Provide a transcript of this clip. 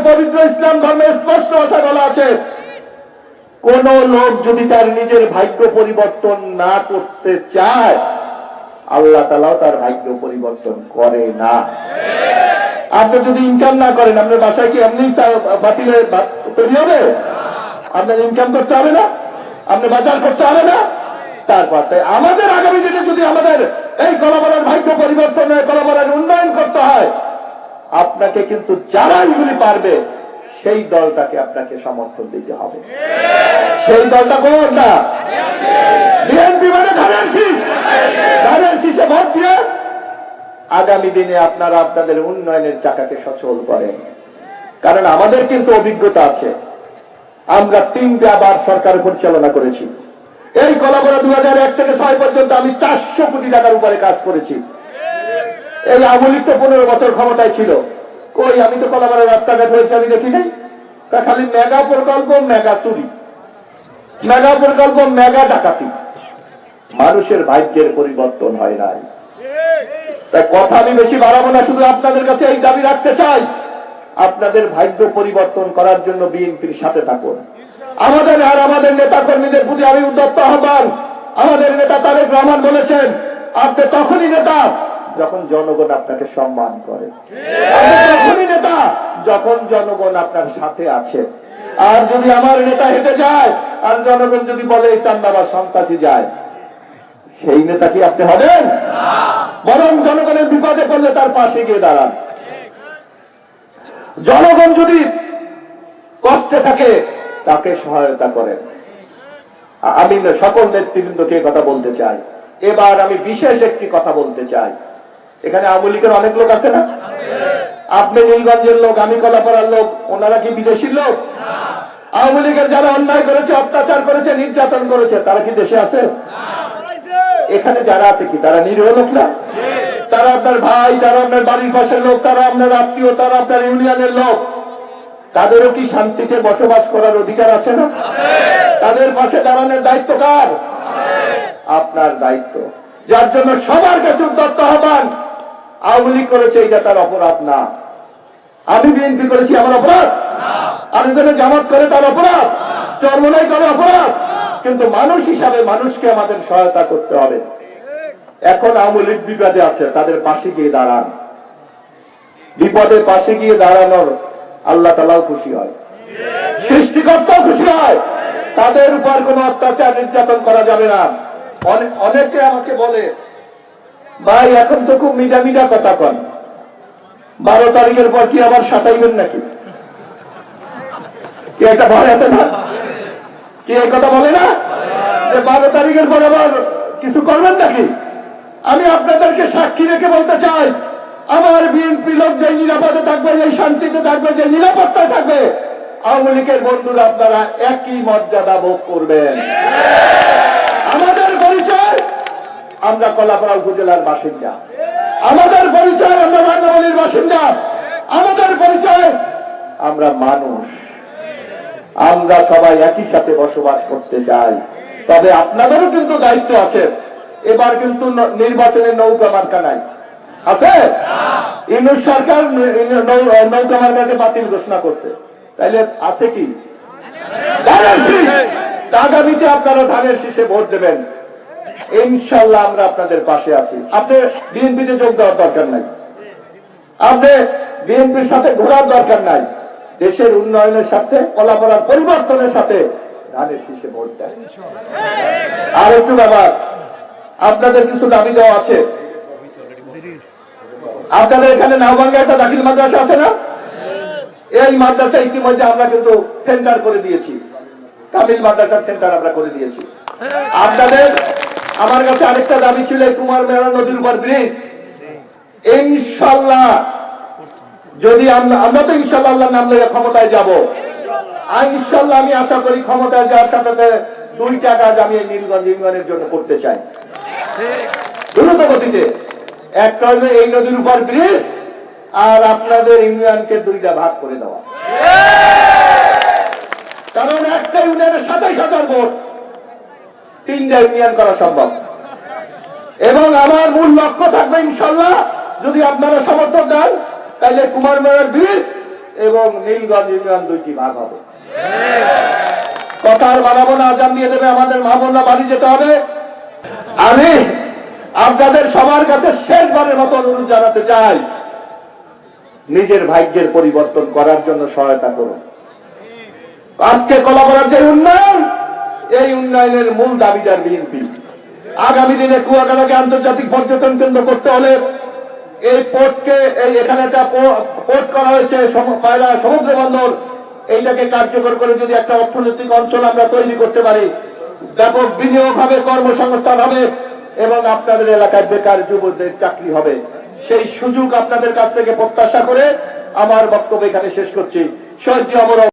পবিত্র ইসলাম ধর্মে স্পষ্ট কথা বলা আছে, কোন লোক যদি তার নিজের ভাগ্য পরিবর্তন না করতে চায়, আল্লাহ তাআলাও তার ভাগ্য পরিবর্তন করে না। আপনি যদি ইনকাম না করেন, আপনার বাসায় কি এমনি বাতিলে তৈরি হবে? আপনার ইনকাম করতে হবে না? আপনি বাজার করতে হবে না? তারপর তাই আমাদের আগামী দিনে যদি আমাদের এই কলাপাড়ার ভাগ্য পরিবর্তন হয়, কলাপাড়ার উন্নয়ন করতে হয়, আপনাকে কিন্তু যারা এগুলি পারবে সেই দলটাকে আপনাকে সমর্থন দিতে হবে। সেই দলটা কোনটা? বিএনপি মানে ধানের শীষ। ধানের শীষে ভোট দিয়ে আগামী দিনে আপনারা আপনাদের উন্নয়নের চাকাকে সচল করেন। কারণ আমাদের কিন্তু অভিজ্ঞতা আছে, আমরা 3টা বার সরকার পরিচালনা করেছি। এই কলাপাড়া 2001 থেকে 6 পর্যন্ত আমি 400 কোটি টাকার উপরে কাজ করেছি। এই আওয়ামী লীগ তো 15 বছর ক্ষমতায় ছিল, কই আমি তো কলাপাড়ার রাস্তাঘাট হয়েছে আমি দেখি নাই। খালি মেগা প্রকল্প, মেগা চুরি, মেগা প্রকল্প, মেগা ডাকাতি, মানুষের ভাগ্যের পরিবর্তন হয় নাই। তাই কথা আমি বেশি বাড়াবো না, শুধু আপনাদের কাছে এই দাবি রাখতে চাই, আপনাদের ভাগ্য পরিবর্তন করার জন্য বিএনপির সাথে থাকুন। আমাদের নেতা কর্মীদের প্রতি আমি উদ্যত আহ্বান, আমাদের নেতা তারেক রহমান বলেছেন, আপনি তখনই নেতা যখন জনগণ আপনাকে সম্মান করে, তখনই নেতা যখন জনগণ আপনার সাথে আছে। আর যদি আমার নেতা হেঁটে যায় আর জনগণ যদি বলে চান্দাবাজ সন্ত্রাসী যায়, সেই নেতা কি আপনি হবেন? বরং জনগণের বিপদে পড়লে তার পাশে গিয়ে দাঁড়ান। জনগণ যদি কষ্টে থাকে তাকে সহায়তা করেন। আমি সকল নেতৃবৃন্দকে কথা বলতে চাই। এবার আমি বিশেষ একটি কথা বলতে চাই। এখানে আওয়ামী লীগের অনেক লোক আছে না? আপনি নীলগঞ্জের লোক, আমি কলাপাড়ার লোক, ওনারা কি বিদেশির লোক? আওয়ামী লীগের যারা অন্যায় করেছে, অত্যাচার করেছে, নির্যাতন করেছে, তারা কি দেশে আছে? এখানে যারা আছে কি তারা নিরীহ লোক না? তারা আপনার ভাই, তারা আপনার বাড়ির পাশের লোক, তারা আপনার আত্মীয়, তারা আপনার ইউনিয়নের লোক। তাদেরও কি শান্তিতে বসবাস করার অধিকার আছে না? তাদের পাশে দাঁড়ানোর দায়িত্ব কার? আপনার দায়িত্ব। যার জন্য সবার কাছে উদ্যত আহ্বান, আওয়ামী লীগ করেছে এটা তার অপরাধ না, আমি বিএনপি করেছি আমার অপরাধ, আরেকজনের জামাত করে তার অপরাধ, চরমনাই করে অপরাধ, কিন্তু মানুষ হিসাবে মানুষকে আমাদের সহায়তা করতে হবে। এখন আওয়ামী লীগ বিপদে আছে, তাদের পাশে গিয়ে দাঁড়ান। বিপদে পাশে গিয়ে দাঁড়ানোর আল্লাহ তাআলাও খুশি হয়, সৃষ্টিকর্তাও খুশি হয়। তাদের উপর কোনো অত্যাচার নির্যাতন করা যাবে না। অনেকে আমাকে বলে, ভাই এখন তো খুব মিডা মিডা কথা কন, 12 তারিখের পর কি আবার সাঁতাইবেন নাকি? কি একটা ভয় আছে না? কি এই কথা বলে না যে 12 তারিখের পর আবার কিছু করবেন নাকি? আমি আপনাদেরকে সাক্ষী রেখে বলতে চাই, আমার বিএনপি লোক যে নিরাপদে থাকবে, যে শান্তিতে থাকবে, যে নিরাপত্তায় থাকবে, আওয়ামী লীগের বন্ধুরা আপনারা একই মর্যাদা ভোগ করবেন। আমাদের পরিচয় আমরা কলাপাড়া উপজেলার বাসিন্দা, আমাদের পরিচয় আমরা রাঙ্গামাটির বাসিন্দা, আমাদের পরিচয় আমরা মানুষ, আমরা সবাই একই সাথে বসবাস করতে চাই। তবে আপনাদেরও কিন্তু দায়িত্ব আছে। এবার কিন্তু নির্বাচনের নৌকা মার্কা নাই, আছে? ইউনূস সরকার নৌকা মার্কাকে বাতিল ঘোষণা করছে, তাইলে আছে কি? ধানের শীষ। আগামীতে আপনারা ধানের শীষে ভোট দেবেন, ইনশাল্লাহ আমরা আপনাদের পাশে আছি। আপনি বিএনপিতে যোগ দেওয়ার দরকার নাই, আপনি বিএনপির সাথে ঘোরার দরকার নাই। দেশের উন্নয়নের সাথে, কলাপাড়ার পরিবর্তনের সাথে ধানের শীষে ভোট দেন। আর একটু ব্যাপার, আপনাদের কিছু দাবি দেওয়া আছে। আপনাদের এখানে নাওভাঙ্গা একটা দাখিল মাদ্রাসা আছে না? এই মাদ্রাসা ইতিমধ্যে আমরা কিন্তু সেন্টার করে দিয়েছি, কামিল মাদ্রাসার সেন্টার আমরা করে দিয়েছি। আপনাদের আমার কাছে আরেকটা দাবি ছিল, কুমার মেলা নদীর উপর ব্রিজ। ইনশাল্লাহ যদি আমরা তো ইনশাল্লাহ আল্লাহর নাম লইয়া ক্ষমতায় যাব, ইনশাল্লাহ আমি আশা করি ক্ষমতায় যাওয়ার সাথে 2টা কাজ আমি এই নীলগঞ্জ ইউনিয়নের জন্য করতে চাই দ্রুত গতিতে। একটা হলো এই নদীর উপর ব্রিজ, আর আপনাদের ইউনিয়নকে 2টা ভাগ করে দেওয়া। কারণ একটা ইউনিয়নের 27,000 ভোট, 3টা ইউনিয়ন করা সম্ভব। এবং আমার মূল লক্ষ্য থাকবে ইনশাল্লাহ, যদি আপনারা সমর্থন দেন, তাহলে কুমার মেলার ব্রিজ এবং নীলগঞ্জ ইউনিয়ন দুইটি ভাগ হবে। কথার বানাবো না, আজান দিয়ে দেবে, আমাদের মা বোনরা বাড়ি যেতে হবে। আমি আপনাদের সবার কাছে শেষবারের মতো অনুরোধ জানাতে চাই, নিজের ভাগ্যের পরিবর্তন করার জন্য সহায়তা করুন। আজকে কলাপাড়ার যে উন্নয়ন, এই উন্নয়নের মূল দাবিদার বিএনপি। আগামী দিনে কুয়াকাটাকে আন্তর্জাতিক পর্যটন কেন্দ্র করতে হলে এই পোর্টকে, এখানে একটা পোর্ট করা হয়েছে, পায়রা সমুদ্র বন্দর, এইটাকে কার্যকর করে যদি একটা অর্থনৈতিক অঞ্চল আমরা তৈরি করতে পারি, ব্যাপক বিনিয়োগ হবে, কর্মসংস্থান হবে এবং আপনাদের এলাকায় বেকার যুবকদের চাকরি হবে। সেই সুযোগ আপনাদের কাছ থেকে প্রত্যাশা করে আমার বক্তব্য এখানে শেষ করছি। শহীদ অমর